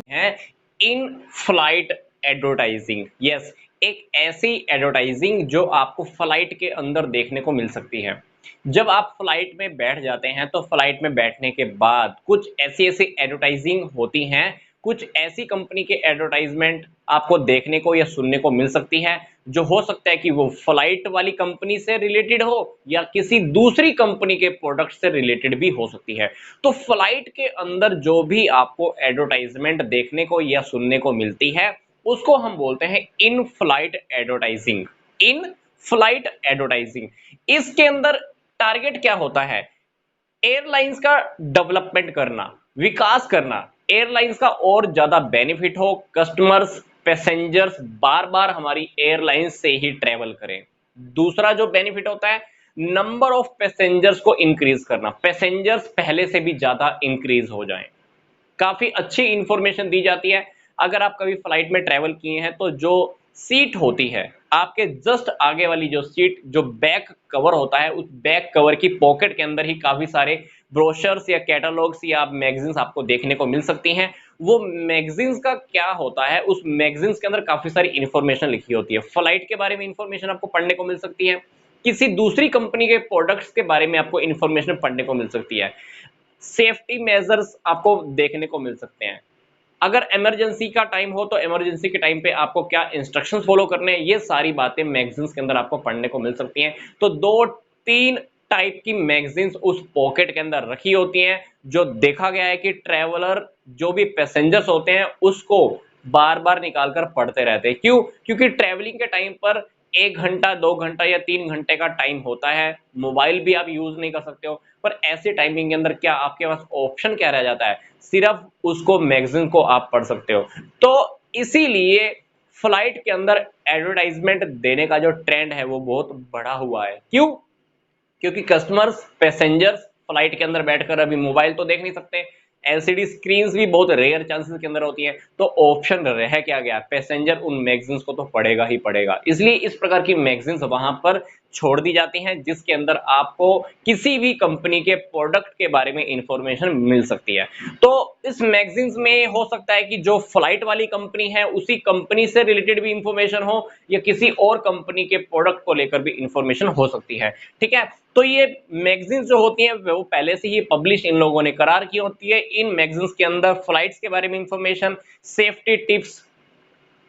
है in flight advertising. Yes, एक ऐसी एडवर्टाइजिंग जो आपको फ्लाइट के अंदर देखने को मिल सकती है। जब आप फ्लाइट में बैठ जाते हैं तो फ्लाइट में बैठने के बाद कुछ ऐसी ऐसी एडवर्टाइजिंग होती हैं, कुछ ऐसी कंपनी के एडवर्टाइजमेंट आपको देखने को या सुनने को मिल सकती है, जो हो सकता है कि वो फ्लाइट वाली कंपनी से रिलेटेड हो या किसी दूसरी कंपनी के प्रोडक्ट से रिलेटेड भी हो सकती है। तो फ्लाइट के अंदर जो भी आपको एडवर्टाइजमेंट देखने को या सुनने को मिलती है, उसको हम बोलते हैं in flight advertising. In flight advertising, इसके अंदर टारगेट क्या होता है? एयरलाइंस का डेवलपमेंट करना, विकास करना, एयरलाइंस का और ज्यादा बेनिफिट हो, कस्टमर्स पैसेंजर्स बार बार हमारी एयरलाइंस से ही ट्रेवल करें। दूसरा जो बेनिफिट होता है, नंबर ऑफ पैसेंजर्स को इंक्रीज करना, पैसेंजर्स पहले से भी ज्यादा इंक्रीज हो जाएं। काफी अच्छी इंफॉर्मेशन दी जाती है। अगर आप कभी फ्लाइट में ट्रेवल किए हैं तो जो सीट होती है आपके जस्ट आगे वाली, जो सीट, जो बैक कवर होता है, उस बैक कवर की पॉकेट के अंदर ही काफी सारे ब्रोशर्स या कैटलॉग्स या मैगजीन्स आपको देखने को मिल सकती हैं। वो मैगजीन्स का क्या होता है, उस मैगजीन्स के अंदर काफी सारी इंफॉर्मेशन लिखी होती है। फ्लाइट के बारे में इंफॉर्मेशन आपको पढ़ने को मिल सकती है, किसी दूसरी कंपनी के प्रोडक्ट्स के बारे में आपको इंफॉर्मेशन पढ़ने को मिल सकती है, सेफ्टी मेजर्स आपको देखने को मिल सकते हैं। अगर इमरजेंसी का टाइम हो तो इमरजेंसी के टाइम पे आपको क्या इंस्ट्रक्शंस फॉलो करने हैं, ये सारी बातें मैगजीन्स के अंदर आपको पढ़ने को मिल सकती हैं। तो दो तीन टाइप की मैगजीन्स उस पॉकेट के अंदर रखी होती हैं, जो देखा गया है कि ट्रैवलर, जो भी पैसेंजर्स होते हैं, उसको बार बार निकाल कर पढ़ते रहते हैं। क्यों? क्योंकि ट्रैवलिंग के टाइम पर 1 घंटा 2 घंटा या 3 घंटे का टाइम होता है, मोबाइल भी आप यूज नहीं कर सकते हो। पर ऐसे टाइमिंग के अंदर क्या आपके पास ऑप्शन क्या रह जाता है? सिर्फ उसको मैगजीन को आप पढ़ सकते हो। तो इसीलिए फ्लाइट के अंदर एडवर्टाइजमेंट देने का जो ट्रेंड है वो बहुत बढ़ा हुआ है। क्यों? क्योंकि कस्टमर्स, पैसेंजर्स फ्लाइट के अंदर बैठकर अभी मोबाइल तो देख नहीं सकते, एलसीडी स्क्रीन्स भी बहुत रेयर चांसेस के अंदर होती हैं, तो ऑप्शन रह क्या गया, पैसेंजर उन मैगजीन्स को तो पढ़ेगा ही पढ़ेगा। इसलिए इस प्रकार की मैगजीन्स वहां पर छोड़ दी जाती हैं, जिसके अंदर आपको किसी भी कंपनी के प्रोडक्ट के बारे में इंफॉर्मेशन मिल सकती है। तो इस मैगजीन्स में हो सकता है कि जो फ्लाइट वाली कंपनी है उसी कंपनी से रिलेटेड भी इंफॉर्मेशन हो, या किसी और कंपनी के प्रोडक्ट को लेकर भी इंफॉर्मेशन हो सकती है। ठीक है, तो ये मैगजीन्स जो होती हैं वो पहले से ही पब्लिश इन लोगों ने करार की होती है। इन मैगजीन्स के अंदर फ्लाइट्स के बारे में इंफॉर्मेशन, सेफ्टी टिप्स,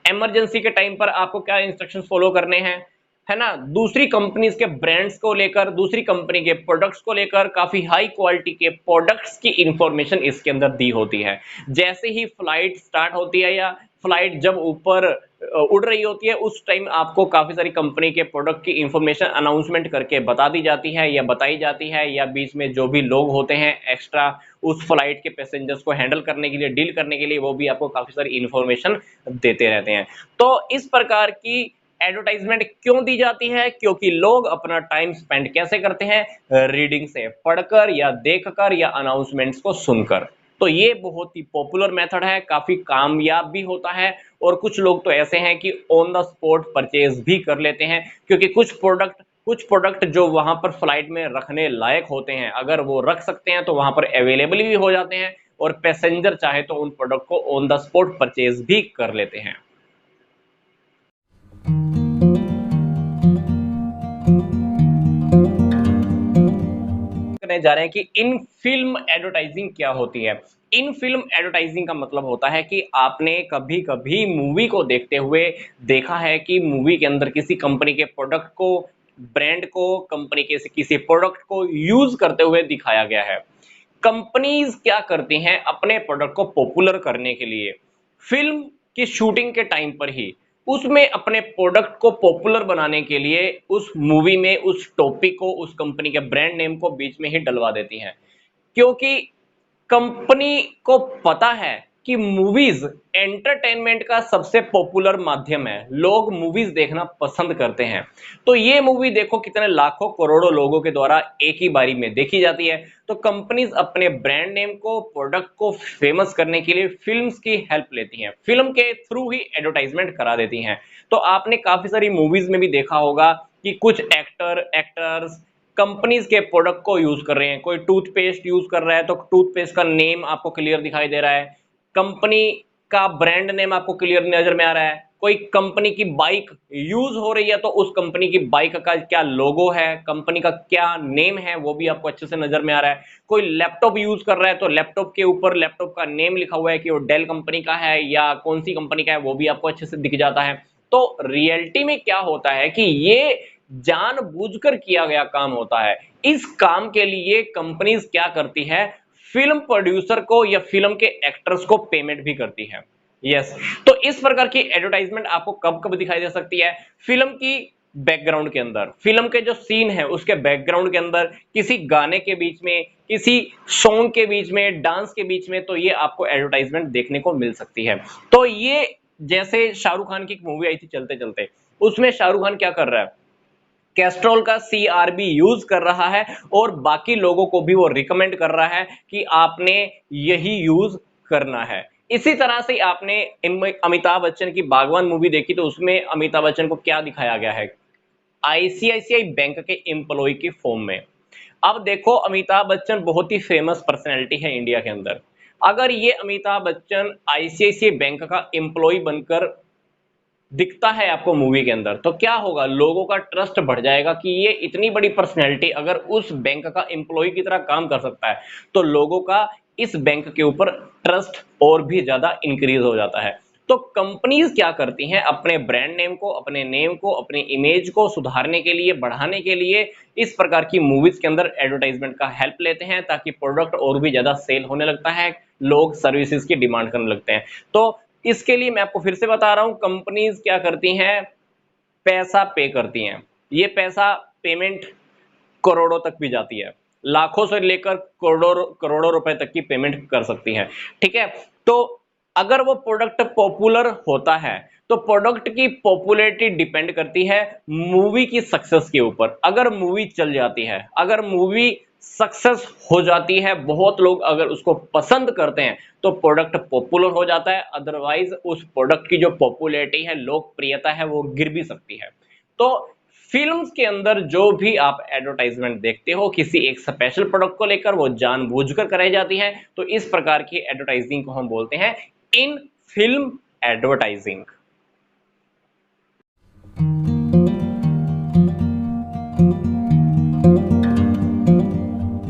इमरजेंसी के टाइम पर आपको क्या इंस्ट्रक्शंस फॉलो करने हैं, है ना, दूसरी कंपनीज के ब्रांड्स को लेकर, दूसरी कंपनी के प्रोडक्ट्स को लेकर काफी हाई क्वालिटी के प्रोडक्ट्स की इंफॉर्मेशन इसके अंदर दी होती है। जैसे ही फ्लाइट स्टार्ट होती है या फ्लाइट जब ऊपर उड़ रही होती है, उस टाइम आपको काफी सारी कंपनी के प्रोडक्ट की इंफॉर्मेशन अनाउंसमेंट करके बता दी जाती है या बताई जाती है, या बीच में जो भी लोग होते हैं एक्स्ट्रा उस फ्लाइट के पैसेंजर्स को हैंडल करने के लिए, डील करने के लिए, वो भी आपको काफी सारी इंफॉर्मेशन देते रहते हैं। तो इस प्रकार की एडवर्टाइजमेंट क्यों दी जाती है? क्योंकि लोग अपना टाइम स्पेंड कैसे करते हैं? रीडिंग से, पढ़कर या देखकर या अनाउंसमेंट्स को सुनकर। तो ये बहुत ही पॉपुलर मेथड है, काफी कामयाब भी होता है। और कुछ लोग तो ऐसे हैं कि ऑन द स्पॉट परचेज भी कर लेते हैं, क्योंकि कुछ प्रोडक्ट जो वहां पर फ्लाइट में रखने लायक होते हैं, अगर वो रख सकते हैं तो वहां पर अवेलेबल भी हो जाते हैं, और पैसेंजर चाहे तो उन प्रोडक्ट को ऑन द स्पॉट परचेज भी कर लेते हैं। करने जा रहे हैं कि इन फिल्म एडवर्टाइजिंग क्या होती है। इन फिल्म एडवर्टाइजिंग का मतलब होता है कि आपने कभी कभी मूवी को देखते हुए देखा है कि मूवी के अंदर किसी कंपनी के प्रोडक्ट को, ब्रांड को, कंपनी के किसी प्रोडक्ट को यूज करते हुए दिखाया गया है। कंपनीज क्या करती हैं अपने प्रोडक्ट को पॉपुलर करने के लिए? फिल्म की शूटिंग के टाइम पर ही उसमें अपने प्रोडक्ट को पॉपुलर बनाने के लिए उस मूवी में उस टॉपिक को, उस कंपनी के ब्रांड नेम को बीच में ही डलवा देती हैं। क्योंकि कंपनी को पता है कि मूवीज एंटरटेनमेंट का सबसे पॉपुलर माध्यम है, लोग मूवीज देखना पसंद करते हैं। तो ये मूवी देखो कितने लाखों करोड़ों लोगों के द्वारा एक ही बारी में देखी जाती है। तो कंपनीज अपने ब्रांड नेम को, प्रोडक्ट को फेमस करने के लिए फिल्म्स की हेल्प लेती हैं, फिल्म के थ्रू ही एडवर्टाइजमेंट करा देती हैं। तो आपने काफी सारी मूवीज में भी देखा होगा कि कुछ एक्टर्स कंपनीज के प्रोडक्ट को यूज कर रहे हैं। कोई टूथपेस्ट यूज कर रहा है तो टूथपेस्ट का नेम आपको क्लियर दिखाई दे रहा है, कंपनी का ब्रांड नेम आपको क्लियर नजर में आ रहा है। कोई कंपनी की बाइक यूज हो रही है तो उस कंपनी की बाइक का क्या लोगो है, कंपनी का क्या नेम है, वो भी आपको अच्छे से नजर में आ रहा है। कोई लैपटॉप यूज कर रहा है तो लैपटॉप के ऊपर लैपटॉप का नेम लिखा हुआ है कि वो डेल कंपनी का है या कौन सी कंपनी का है, वो भी आपको अच्छे से दिख जाता है। तो रियलिटी में क्या होता है कि ये जानबूझकर किया गया काम होता है। इस काम के लिए कंपनीज क्या करती है, फिल्म प्रोड्यूसर को या फिल्म के एक्टर्स को पेमेंट भी करती है। यस, तो इस प्रकार की एडवर्टाइजमेंट आपको कब कब दिखाई दे सकती है, फिल्म की बैकग्राउंड के अंदर, फिल्म के जो सीन है उसके बैकग्राउंड के अंदर, किसी गाने के बीच में, किसी सॉन्ग के बीच में, डांस के बीच में, तो ये आपको एडवर्टाइजमेंट देखने को मिल सकती है। तो ये जैसे शाहरुख खान की एक मूवी आई थी चलते चलते, उसमें शाहरुख खान क्या कर रहा है, कैस्ट्रॉल का CRB यूज कर रहा है और बाकी लोगों को भी वो रिकमेंड कर रहा है कि आपने यही यूज करना है। इसी तरह से आपने अमिताभ बच्चन की बागवान मूवी देखी तो उसमें अमिताभ बच्चन को क्या दिखाया गया है, ICICI बैंक के एम्प्लॉय की फॉर्म में। अब देखो अमिताभ बच्चन बहुत ही फेमस पर्सनैलिटी है इंडिया के अंदर, अगर ये अमिताभ बच्चन ICICI बैंक का एम्प्लॉय बनकर दिखता है आपको मूवी के अंदर, तो क्या होगा, लोगों का ट्रस्ट बढ़ जाएगा कि ये इतनी बड़ी पर्सनैलिटी अगर उस बैंक का एम्प्लॉय की तरह काम कर सकता है, तो लोगों का इस बैंक के ऊपर ट्रस्ट और भी ज्यादा इंक्रीज हो जाता है। तो कंपनीज क्या करती हैं, अपने ब्रांड नेम को, अपने नेम को, अपने इमेज को सुधारने के लिए, बढ़ाने के लिए इस प्रकार की मूवीज के अंदर एडवर्टाइजमेंट का हेल्प लेते हैं, ताकि प्रोडक्ट और भी ज्यादा सेल होने लगता है, लोग सर्विसेज की डिमांड करने लगते हैं। तो इसके लिए मैं आपको फिर से बता रहा हूं, कंपनीज क्या करती हैं, पैसा पे करती हैं। ये पैसा पेमेंट करोड़ों तक भी जाती है, लाखों से लेकर करोड़ों करोड़ों रुपए तक की पेमेंट कर सकती हैं। ठीक है, तो अगर वो प्रोडक्ट पॉपुलर होता है तो प्रोडक्ट की पॉपुलैरिटी डिपेंड करती है मूवी की सक्सेस के ऊपर। अगर मूवी चल जाती है, अगर मूवी सक्सेस हो जाती है, बहुत लोग अगर उसको पसंद करते हैं तो प्रोडक्ट पॉपुलर हो जाता है, अदरवाइज उस प्रोडक्ट की जो पॉपुलैरिटी है, लोकप्रियता है, वो गिर भी सकती है। तो फिल्म्स के अंदर जो भी आप एडवर्टाइजमेंट देखते हो किसी एक स्पेशल प्रोडक्ट को लेकर, वो जानबूझकर कराई जाती है। तो इस प्रकार की एडवर्टाइजिंग को हम बोलते हैं इन फिल्म एडवर्टाइजिंग।